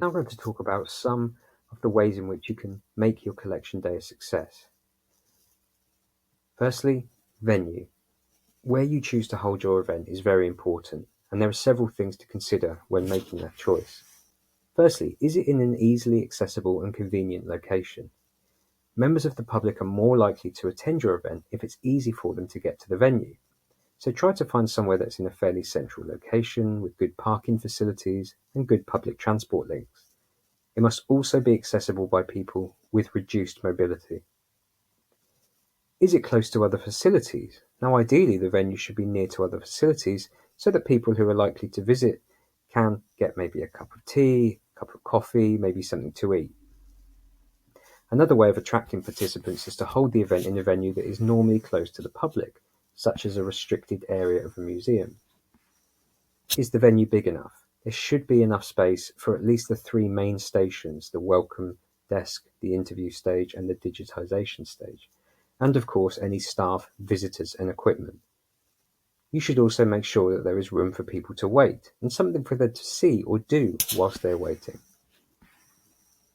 Now I'm going to talk about some of the ways in which you can make your collection day a success. Firstly, venue. Where you choose to hold your event is very important, and there are several things to consider when making that choice. Firstly, is it in an easily accessible and convenient location? Members of the public are more likely to attend your event if it's easy for them to get to the venue. So try to find somewhere that's in a fairly central location with good parking facilities and good public transport links. It must also be accessible by people with reduced mobility. Is it close to other facilities? Now, ideally, the venue should be near to other facilities so that people who are likely to visit can get maybe a cup of tea, a cup of coffee, maybe something to eat. Another way of attracting participants is to hold the event in a venue that is normally closed to the public, such as a restricted area of a museum. Is the venue big enough? There should be enough space for at least the three main stations: the welcome desk, the interview stage, and the digitization stage, and of course any staff, visitors, and equipment. You should also make sure that there is room for people to wait, and something for them to see or do whilst they're waiting.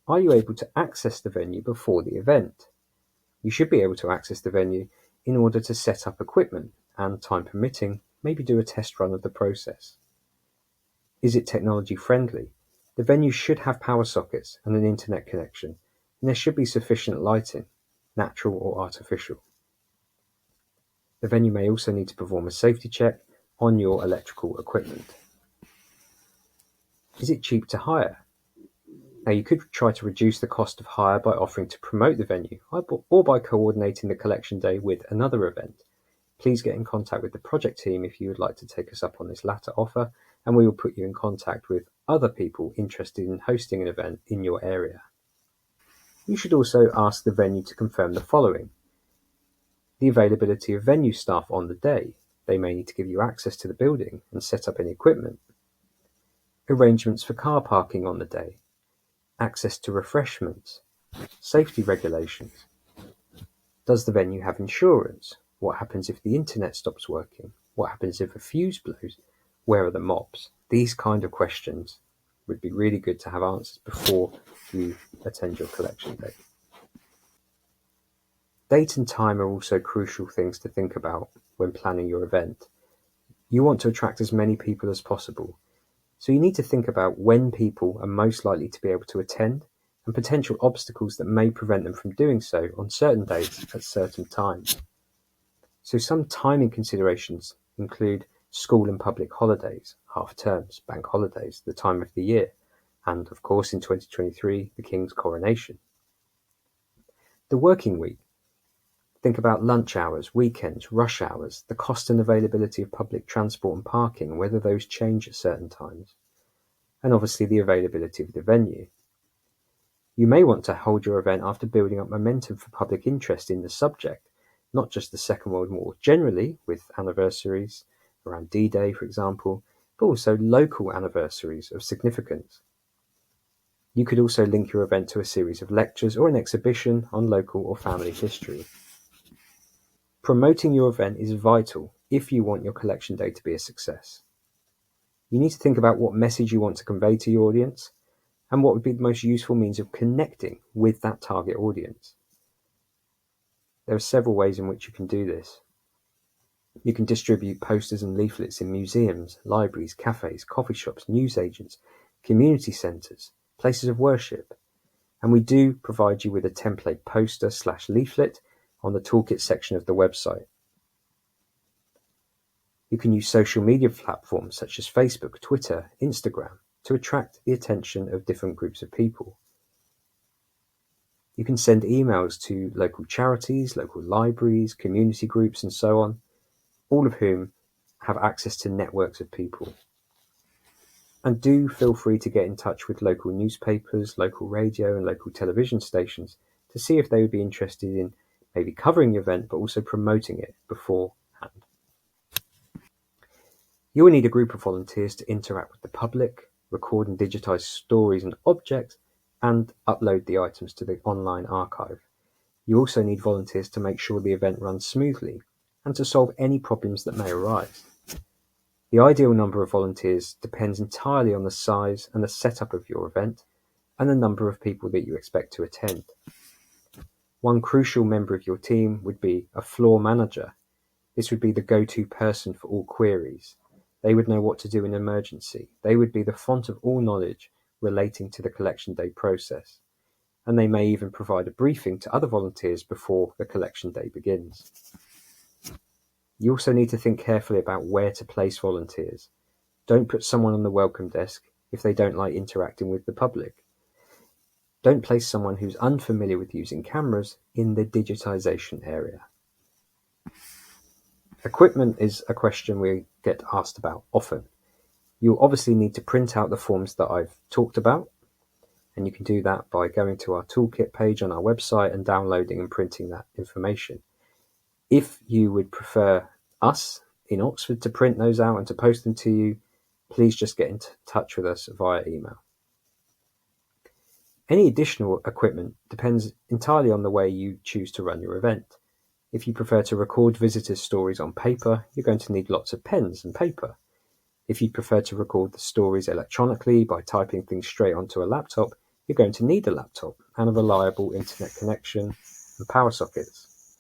Are you able to access the venue before the event? You should be able to access the venue in order to set up equipment and, time permitting, maybe do a test run of the process. Is it technology friendly? The venue should have power sockets and an internet connection, and there should be sufficient lighting, natural or artificial. The venue may also need to perform a safety check on your electrical equipment. Is it cheap to hire? Now, you could try to reduce the cost of hire by offering to promote the venue or by coordinating the collection day with another event. Please get in contact with the project team if you would like to take us up on this latter offer, and we will put you in contact with other people interested in hosting an event in your area. You should also ask the venue to confirm the following: the availability of venue staff on the day. They may need to give you access to the building and set up any equipment. Arrangements for car parking on the day. Access to refreshments. Safety regulations. Does the venue have insurance? What happens if the internet stops working? What happens if a fuse blows? Where are the mops? These kind of questions would be really good to have answers before you attend your collection day. Date and time are also crucial things to think about when planning your event. You want to attract as many people as possible, so you need to think about when people are most likely to be able to attend and potential obstacles that may prevent them from doing so on certain dates at certain times. So some timing considerations include school and public holidays, half terms, bank holidays, the time of the year, and of course in 2023, the King's coronation. The working week. Think about lunch hours, weekends, rush hours, the cost and availability of public transport and parking, whether those change at certain times, and obviously the availability of the venue. You may want to hold your event after building up momentum for public interest in the subject, not just the Second World War generally, with anniversaries around D-Day, for example, but also local anniversaries of significance. You could also link your event to a series of lectures or an exhibition on local or family history. Promoting your event is vital if you want your collection day to be a success. You need to think about what message you want to convey to your audience and what would be the most useful means of connecting with that target audience. There are several ways in which you can do this. You can distribute posters and leaflets in museums, libraries, cafes, coffee shops, newsagents, community centres, places of worship, and we do provide you with a template poster/leaflet on the toolkit section of the website. You can use social media platforms such as Facebook, Twitter, Instagram to attract the attention of different groups of people. You can send emails to local charities, local libraries, community groups, and so on, all of whom have access to networks of people. And do feel free to get in touch with local newspapers, local radio, and local television stations to see if they would be interested in maybe covering the event, but also promoting it beforehand. You will need a group of volunteers to interact with the public, record and digitize stories and objects, and upload the items to the online archive. You also need volunteers to make sure the event runs smoothly and to solve any problems that may arise. The ideal number of volunteers depends entirely on the size and the setup of your event and the number of people that you expect to attend. One crucial member of your team would be a floor manager. This would be the go-to person for all queries. They would know what to do in an emergency. They would be the font of all knowledge relating to the collection day process. And they may even provide a briefing to other volunteers before the collection day begins. You also need to think carefully about where to place volunteers. Don't put someone on the welcome desk if they don't like interacting with the public. Don't place someone who's unfamiliar with using cameras in the digitization area. Equipment is a question we get asked about often. You'll obviously need to print out the forms that I've talked about, and you can do that by going to our toolkit page on our website and downloading and printing that information. If you would prefer us in Oxford to print those out and to post them to you, please just get in touch with us via email. Any additional equipment depends entirely on the way you choose to run your event. If you prefer to record visitors' stories on paper, you're going to need lots of pens and paper. If you prefer to record the stories electronically by typing things straight onto a laptop, you're going to need a laptop and a reliable internet connection and power sockets.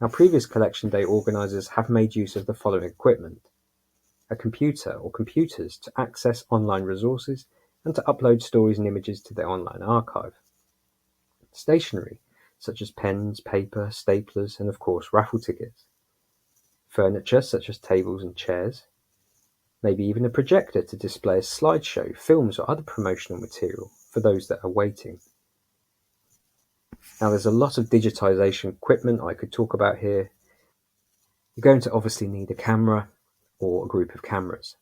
Now, previous collection day organisers have made use of the following equipment: a computer or computers to access online resources and to upload stories and images to their online archive. Stationery, such as pens, paper, staplers, and of course raffle tickets. Furniture, such as tables and chairs. Maybe even a projector to display a slideshow, films, or other promotional material for those that are waiting. Now, there's a lot of digitization equipment I could talk about here. You're going to obviously need a camera or a group of cameras.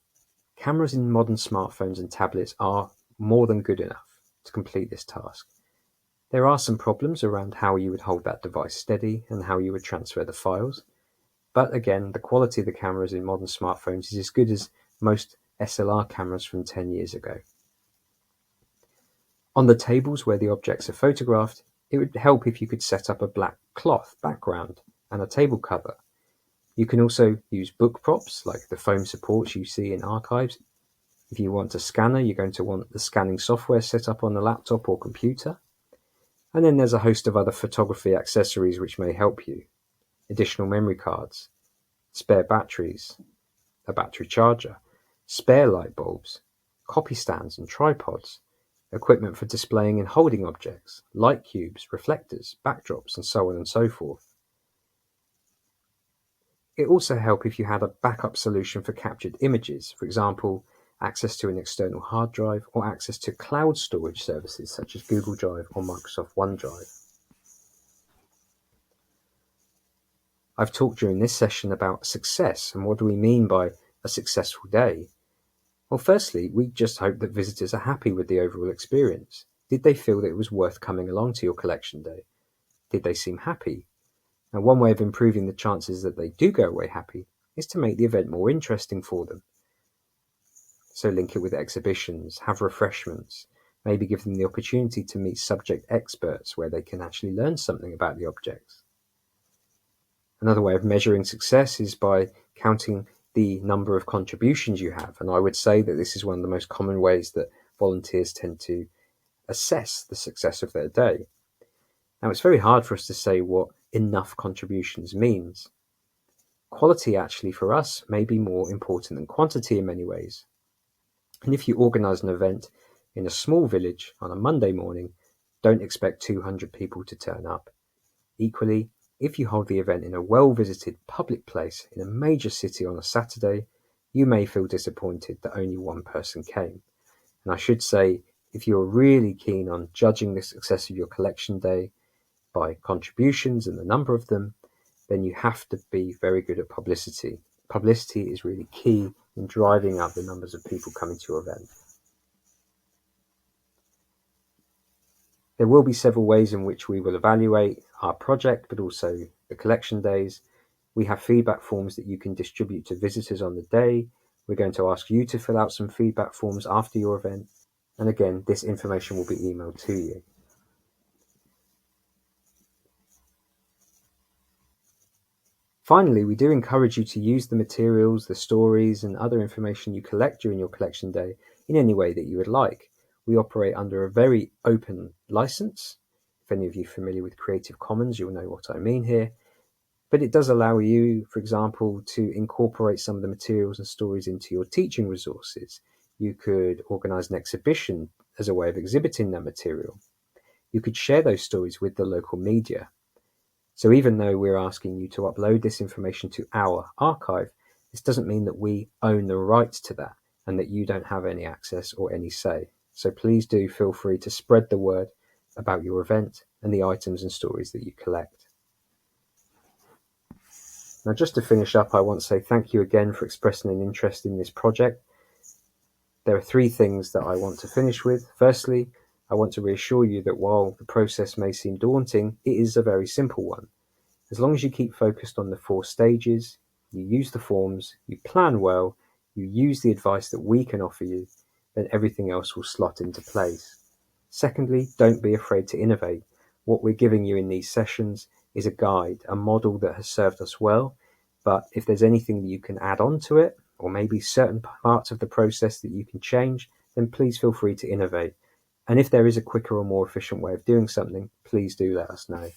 Cameras in modern smartphones and tablets are more than good enough to complete this task. There are some problems around how you would hold that device steady and how you would transfer the files. But again, the quality of the cameras in modern smartphones is as good as most SLR cameras from 10 years ago. On the tables where the objects are photographed, it would help if you could set up a black cloth background and a table cover. You can also use book props like the foam supports you see in archives. If you want a scanner, you're going to want the scanning software set up on the laptop or computer. And then there's a host of other photography accessories which may help you. Additional memory cards, spare batteries, a battery charger, spare light bulbs, copy stands and tripods, equipment for displaying and holding objects, light cubes, reflectors, backdrops, and so on and so forth. It also helps if you had a backup solution for captured images, for example, access to an external hard drive or access to cloud storage services such as Google Drive or Microsoft OneDrive. I've talked during this session about success and what do we mean by a successful day. Well, firstly, we just hope that visitors are happy with the overall experience. Did they feel that it was worth coming along to your collection day? Did they seem happy? Now, one way of improving the chances that they do go away happy is to make the event more interesting for them. So link it with exhibitions, have refreshments, maybe give them the opportunity to meet subject experts where they can actually learn something about the objects. Another way of measuring success is by counting the number of contributions you have, and I would say that this is one of the most common ways that volunteers tend to assess the success of their day. Now, it's very hard for us to say what enough contributions means. Quality actually for us may be more important than quantity in many ways. And if you organise an event in a small village on a Monday morning, don't expect 200 people to turn up. Equally, if you hold the event in a well-visited public place in a major city on a Saturday, you may feel disappointed that only one person came. And I should say, if you're really keen on judging the success of your collection day by contributions and the number of them, then you have to be very good at publicity. Publicity is really key in driving up the numbers of people coming to your event. There will be several ways in which we will evaluate our project, but also the collection days. We have feedback forms that you can distribute to visitors on the day. We're going to ask you to fill out some feedback forms after your event. And again, this information will be emailed to you. Finally, we do encourage you to use the materials, the stories, and other information you collect during your collection day in any way that you would like. We operate under a very open license. If any of you are familiar with Creative Commons, you'll know what I mean here. But it does allow you, for example, to incorporate some of the materials and stories into your teaching resources. You could organize an exhibition as a way of exhibiting that material. You could share those stories with the local media. So even though we're asking you to upload this information to our archive, this doesn't mean that we own the rights to that and that you don't have any access or any say. So please do feel free to spread the word about your event and the items and stories that you collect. Now, just to finish up, I want to say thank you again for expressing an interest in this project. There are 3 things that I want to finish with. Firstly, I want to reassure you that while the process may seem daunting, it is a very simple one. As long as you keep focused on the 4 stages, you use the forms, you plan well, you use the advice that we can offer you, then everything else will slot into place. Secondly, don't be afraid to innovate. What we're giving you in these sessions is a guide, a model that has served us well, but if there's anything that you can add on to it, or maybe certain parts of the process that you can change, then please feel free to innovate. And if there is a quicker or more efficient way of doing something, please do let us know.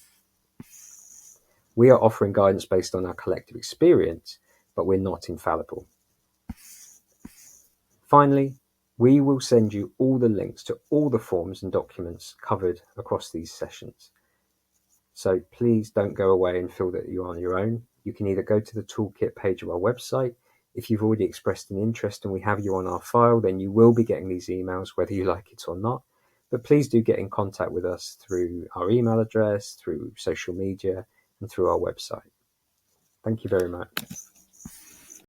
We are offering guidance based on our collective experience, but we're not infallible. Finally, we will send you all the links to all the forms and documents covered across these sessions. So please don't go away and feel that you're on your own. You can either go to the toolkit page of our website. If you've already expressed an interest and we have you on our file, then you will be getting these emails whether you like it or not. But please do get in contact with us through our email address, through social media, and through our website. Thank you very much.